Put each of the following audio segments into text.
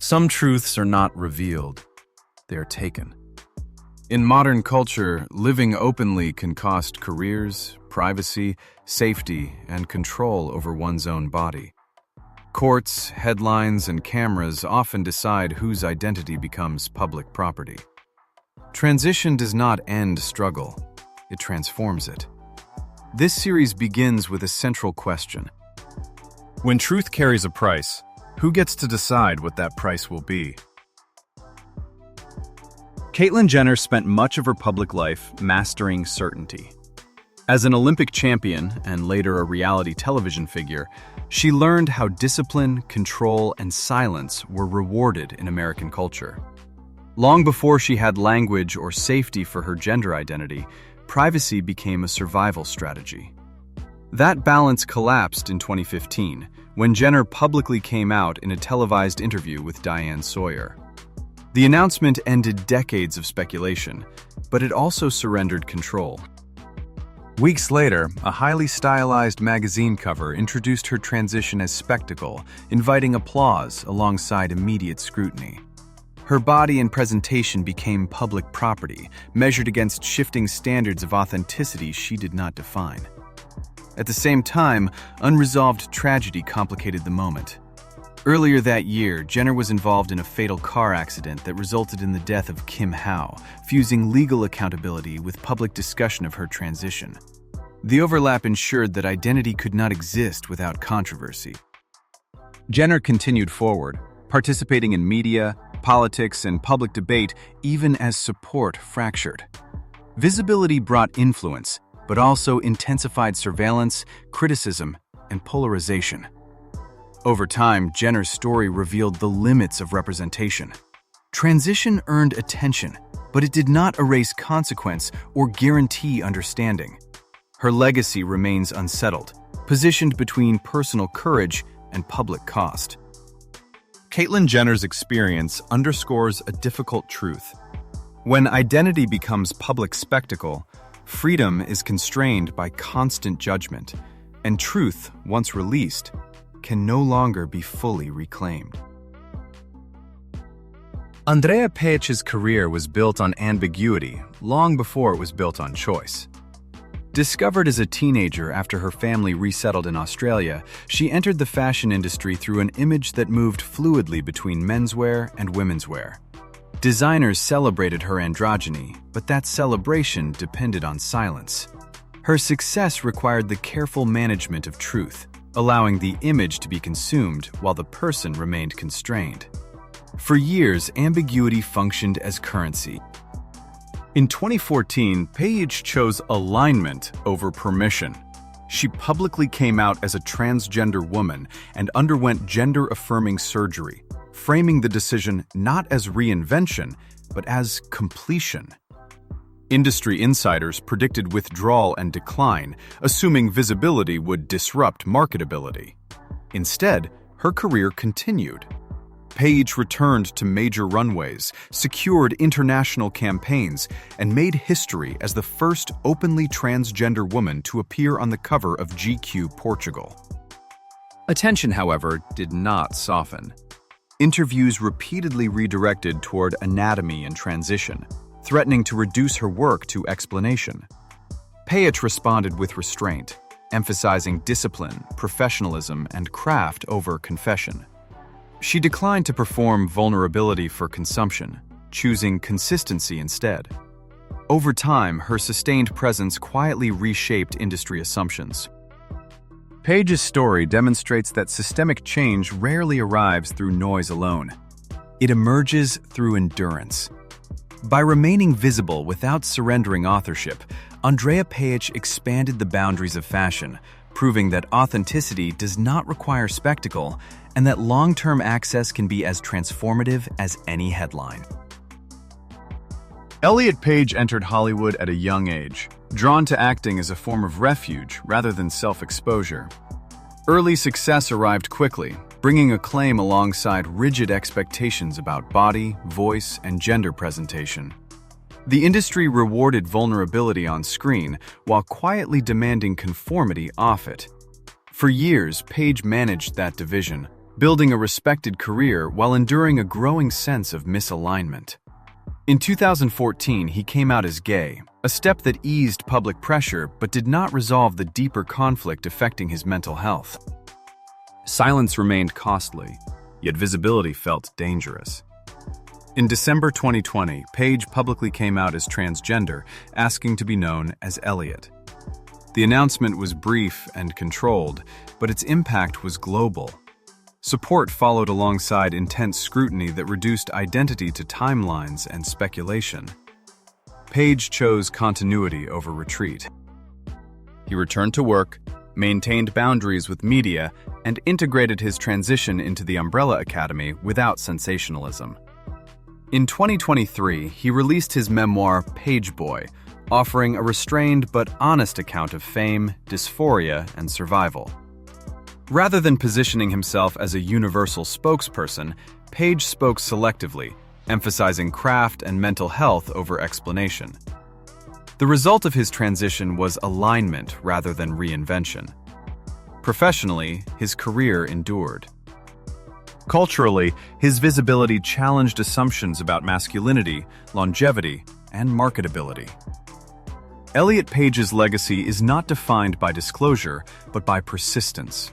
Some truths are not revealed, they are taken. In modern culture, living openly can cost careers, privacy, safety, and control over one's own body. Courts, headlines, and cameras often decide whose identity becomes public property. Transition does not end struggle, it transforms it. This series begins with a central question. When truth carries a price, who gets to decide what that price will be? Caitlyn Jenner spent much of her public life mastering certainty. As an Olympic champion and later a reality television figure, she learned how discipline, control, and silence were rewarded in American culture. Long before she had language or safety for her gender identity, privacy became a survival strategy. That balance collapsed in 2015 when Jenner publicly came out in a televised interview with Diane Sawyer. The announcement ended decades of speculation, but it also surrendered control. Weeks later, a highly stylized magazine cover introduced her transition as spectacle, inviting applause alongside immediate scrutiny. Her body and presentation became public property, measured against shifting standards of authenticity she did not define. At the same time, unresolved tragedy complicated the moment. Earlier that year, Jenner was involved in a fatal car accident that resulted in the death of Kim Howe, fusing legal accountability with public discussion of her transition. The overlap ensured that identity could not exist without controversy. Jenner continued forward, participating in media, politics, and public debate even as support fractured. Visibility brought influence, but also intensified surveillance, criticism, and polarization. Over time, Jenner's story revealed the limits of representation. Transition earned attention, but it did not erase consequence or guarantee understanding. Her legacy remains unsettled, positioned between personal courage and public cost. Caitlyn Jenner's experience underscores a difficult truth. When identity becomes public spectacle, freedom is constrained by constant judgment, and truth, once released, can no longer be fully reclaimed. Andreja Pejic's career was built on ambiguity long before it was built on choice. Discovered as a teenager after her family resettled in Australia, she entered the fashion industry through an image that moved fluidly between menswear and womenswear. Designers celebrated her androgyny, but that celebration depended on silence. Her success required the careful management of truth, allowing the image to be consumed while the person remained constrained. For years, ambiguity functioned as currency. In 2014, Pejić chose alignment over permission. She publicly came out as a transgender woman and underwent gender-affirming surgery, framing the decision not as reinvention, but as completion. Industry insiders predicted withdrawal and decline, assuming visibility would disrupt marketability. Instead, her career continued. Pejić returned to major runways, secured international campaigns, and made history as the first openly transgender woman to appear on the cover of GQ Portugal. Attention, however, did not soften. Interviews repeatedly redirected toward anatomy and transition, threatening to reduce her work to explanation. Pejić responded with restraint, emphasizing discipline, professionalism, and craft over confession. She declined to perform vulnerability for consumption, choosing consistency instead. Over time, her sustained presence quietly reshaped industry assumptions. Pejic's story demonstrates that systemic change rarely arrives through noise alone. It emerges through endurance. By remaining visible without surrendering authorship, Andreja Pejić expanded the boundaries of fashion, proving that authenticity does not require spectacle and that long-term access can be as transformative as any headline. Elliot Page entered Hollywood at a young age, drawn to acting as a form of refuge rather than self-exposure. Early success arrived quickly, bringing acclaim alongside rigid expectations about body, voice, and gender presentation. The industry rewarded vulnerability on screen while quietly demanding conformity off it. For years, Page managed that division, building a respected career while enduring a growing sense of misalignment. In 2014, he came out as gay, a step that eased public pressure but did not resolve the deeper conflict affecting his mental health. Silence remained costly, yet visibility felt dangerous. In December 2020, Page publicly came out as transgender, asking to be known as Elliot. The announcement was brief and controlled, but its impact was global. Support followed alongside intense scrutiny that reduced identity to timelines and speculation. Page chose continuity over retreat. He returned to work, maintained boundaries with media, and integrated his transition into the Umbrella Academy without sensationalism. In 2023, he released his memoir, Page Boy, offering a restrained but honest account of fame, dysphoria, and survival. Rather than positioning himself as a universal spokesperson, Page spoke selectively, emphasizing craft and mental health over explanation. The result of his transition was alignment rather than reinvention. Professionally, his career endured. Culturally, his visibility challenged assumptions about masculinity, longevity, and marketability. Elliot Page's legacy is not defined by disclosure, but by persistence.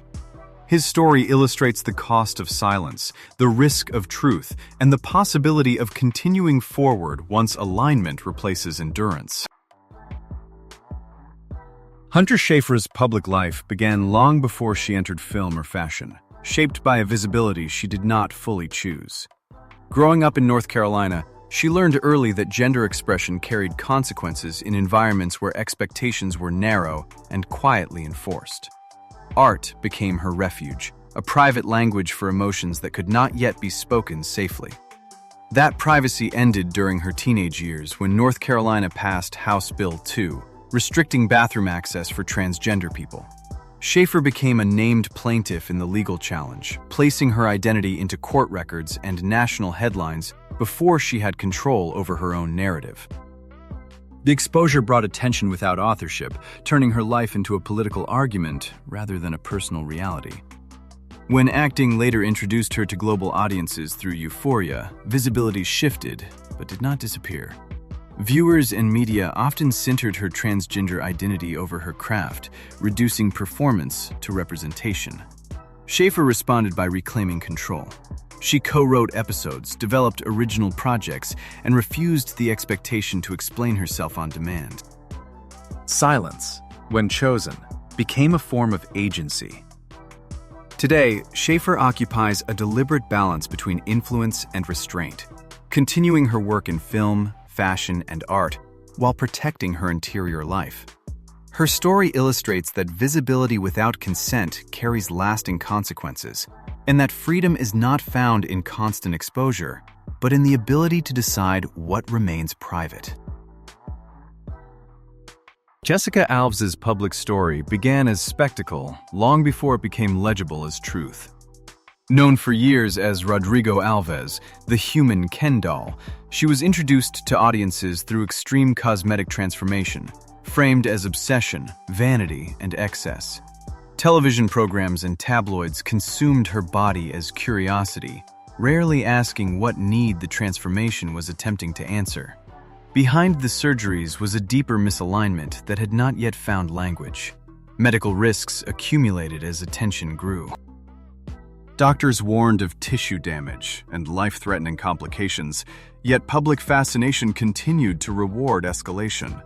His story illustrates the cost of silence, the risk of truth, and the possibility of continuing forward once alignment replaces endurance. Hunter Schafer's public life began long before she entered film or fashion, shaped by a visibility she did not fully choose. Growing up in North Carolina, she learned early that gender expression carried consequences in environments where expectations were narrow and quietly enforced. Art became her refuge, a private language for emotions that could not yet be spoken safely. That privacy ended during her teenage years when North Carolina passed House Bill 2, restricting bathroom access for transgender people. Schafer became a named plaintiff in the legal challenge, placing her identity into court records and national headlines before she had control over her own narrative. The exposure brought attention without authorship, turning her life into a political argument rather than a personal reality. When acting later introduced her to global audiences through Euphoria, visibility shifted, but did not disappear. Viewers and media often centered her transgender identity over her craft, reducing performance to representation. Schafer responded by reclaiming control. She co-wrote episodes, developed original projects, and refused the expectation to explain herself on demand. Silence, when chosen, became a form of agency. Today, Schafer occupies a deliberate balance between influence and restraint, continuing her work in film, fashion, and art while protecting her interior life. Her story illustrates that visibility without consent carries lasting consequences, and that freedom is not found in constant exposure, but in the ability to decide what remains private. Jessica Alves' public story began as spectacle long before it became legible as truth. Known for years as Rodrigo Alves, the human Ken doll, she was introduced to audiences through extreme cosmetic transformation, framed as obsession, vanity, and excess. Television programs and tabloids consumed her body as curiosity, rarely asking what need the transformation was attempting to answer. Behind the surgeries was a deeper misalignment that had not yet found language. Medical risks accumulated as attention grew. Doctors warned of tissue damage and life-threatening complications, yet public fascination continued to reward escalation.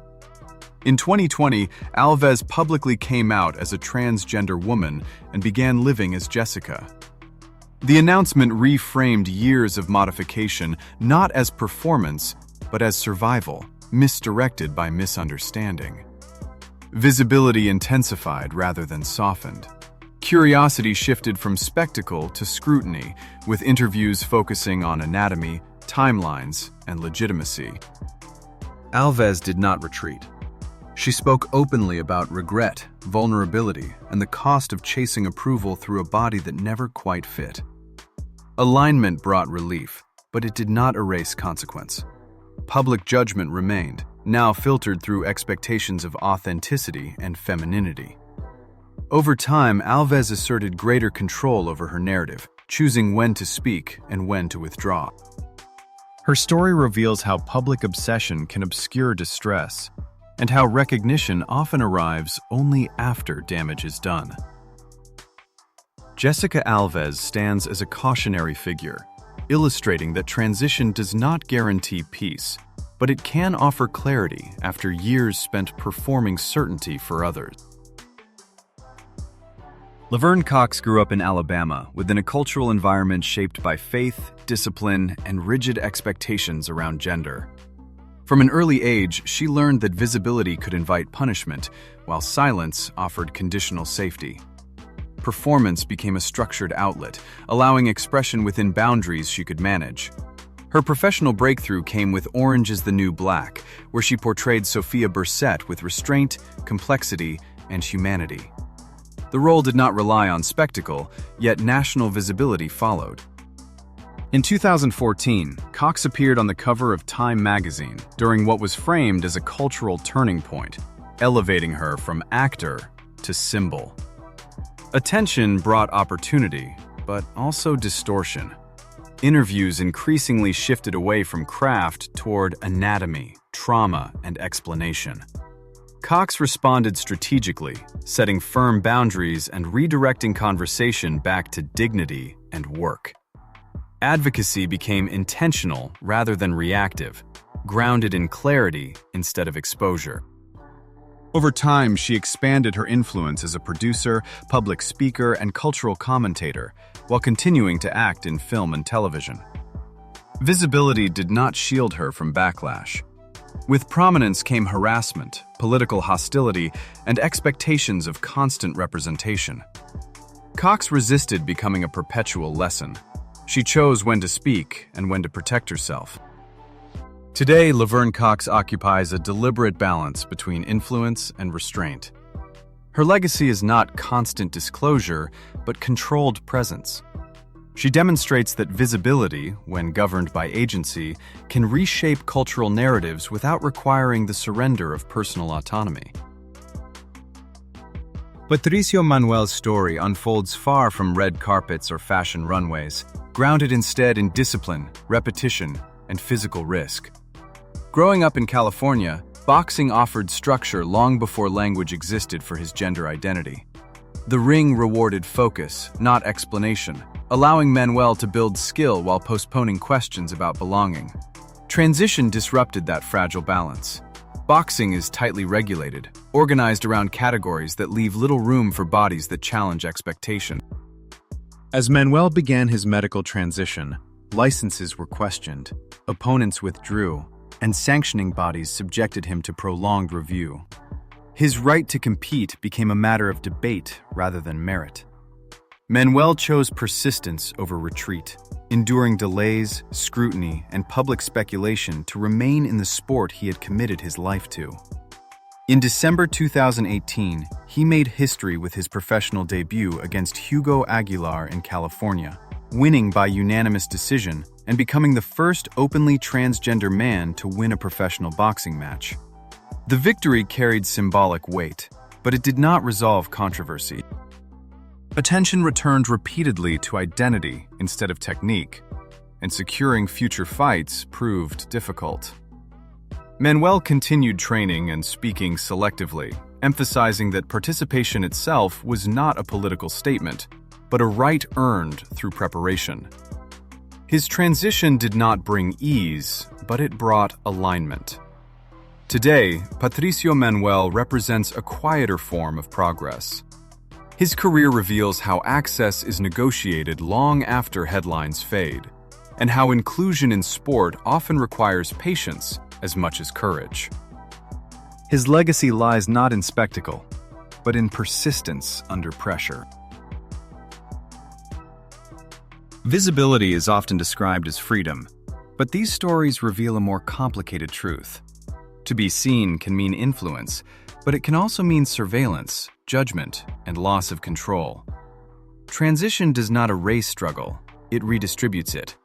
In 2020, Alves publicly came out as a transgender woman and began living as Jessica. The announcement reframed years of modification not as performance, but as survival, misdirected by misunderstanding. Visibility intensified rather than softened. Curiosity shifted from spectacle to scrutiny, with interviews focusing on anatomy, timelines, and legitimacy. Alves did not retreat. She spoke openly about regret, vulnerability, and the cost of chasing approval through a body that never quite fit. Alignment brought relief, but it did not erase consequence. Public judgment remained, now filtered through expectations of authenticity and femininity. Over time, Alves asserted greater control over her narrative, choosing when to speak and when to withdraw. Her story reveals how public obsession can obscure distress, and how recognition often arrives only after damage is done. Jessica Alves stands as a cautionary figure, illustrating that transition does not guarantee peace, but it can offer clarity after years spent performing certainty for others. Laverne Cox grew up in Alabama within a cultural environment shaped by faith, discipline, and rigid expectations around gender. From an early age, she learned that visibility could invite punishment, while silence offered conditional safety. Performance became a structured outlet, allowing expression within boundaries she could manage. Her professional breakthrough came with Orange is the New Black, where she portrayed Sophia Bursette with restraint, complexity, and humanity. The role did not rely on spectacle, yet national visibility followed. In 2014, Cox appeared on the cover of Time magazine during what was framed as a cultural turning point, elevating her from actor to symbol. Attention brought opportunity, but also distortion. Interviews increasingly shifted away from craft toward anatomy, trauma, and explanation. Cox responded strategically, setting firm boundaries and redirecting conversation back to dignity and work. Advocacy became intentional rather than reactive, grounded in clarity instead of exposure. Over time, she expanded her influence as a producer, public speaker, and cultural commentator, while continuing to act in film and television. Visibility did not shield her from backlash. With prominence came harassment, political hostility, and expectations of constant representation. Cox resisted becoming a perpetual lesson. She chose when to speak and when to protect herself. Today, Laverne Cox occupies a deliberate balance between influence and restraint. Her legacy is not constant disclosure, but controlled presence. She demonstrates that visibility, when governed by agency, can reshape cultural narratives without requiring the surrender of personal autonomy. Patricio Manuel's story unfolds far from red carpets or fashion runways, grounded instead in discipline, repetition, and physical risk. Growing up in California, boxing offered structure long before language existed for his gender identity. The ring rewarded focus, not explanation, allowing Manuel to build skill while postponing questions about belonging. Transition disrupted that fragile balance. Boxing is tightly regulated, organized around categories that leave little room for bodies that challenge expectation. As Manuel began his medical transition, licenses were questioned, opponents withdrew, and sanctioning bodies subjected him to prolonged review. His right to compete became a matter of debate rather than merit. Manuel chose persistence over retreat, enduring delays, scrutiny, and public speculation to remain in the sport he had committed his life to. In December 2018, he made history with his professional debut against Hugo Aguilar in California, winning by unanimous decision and becoming the first openly transgender man to win a professional boxing match. The victory carried symbolic weight, but it did not resolve controversy. Attention returned repeatedly to identity instead of technique, and securing future fights proved difficult. Manuel continued training and speaking selectively, emphasizing that participation itself was not a political statement, but a right earned through preparation. His transition did not bring ease, but it brought alignment. Today, Patricio Manuel represents a quieter form of progress. His career reveals how access is negotiated long after headlines fade, and how inclusion in sport often requires patience as much as courage. His legacy lies not in spectacle, but in persistence under pressure. Visibility is often described as freedom, but these stories reveal a more complicated truth. To be seen can mean influence, but it can also mean surveillance, judgment, and loss of control. Transition does not erase struggle, it redistributes it.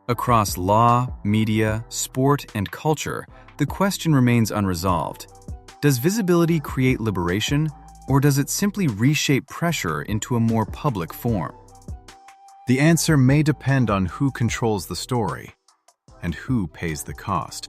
Across law, media, sport, and culture, the question remains unresolved. Does visibility create liberation, or does it simply reshape pressure into a more public form? The answer may depend on who controls the story and who pays the cost.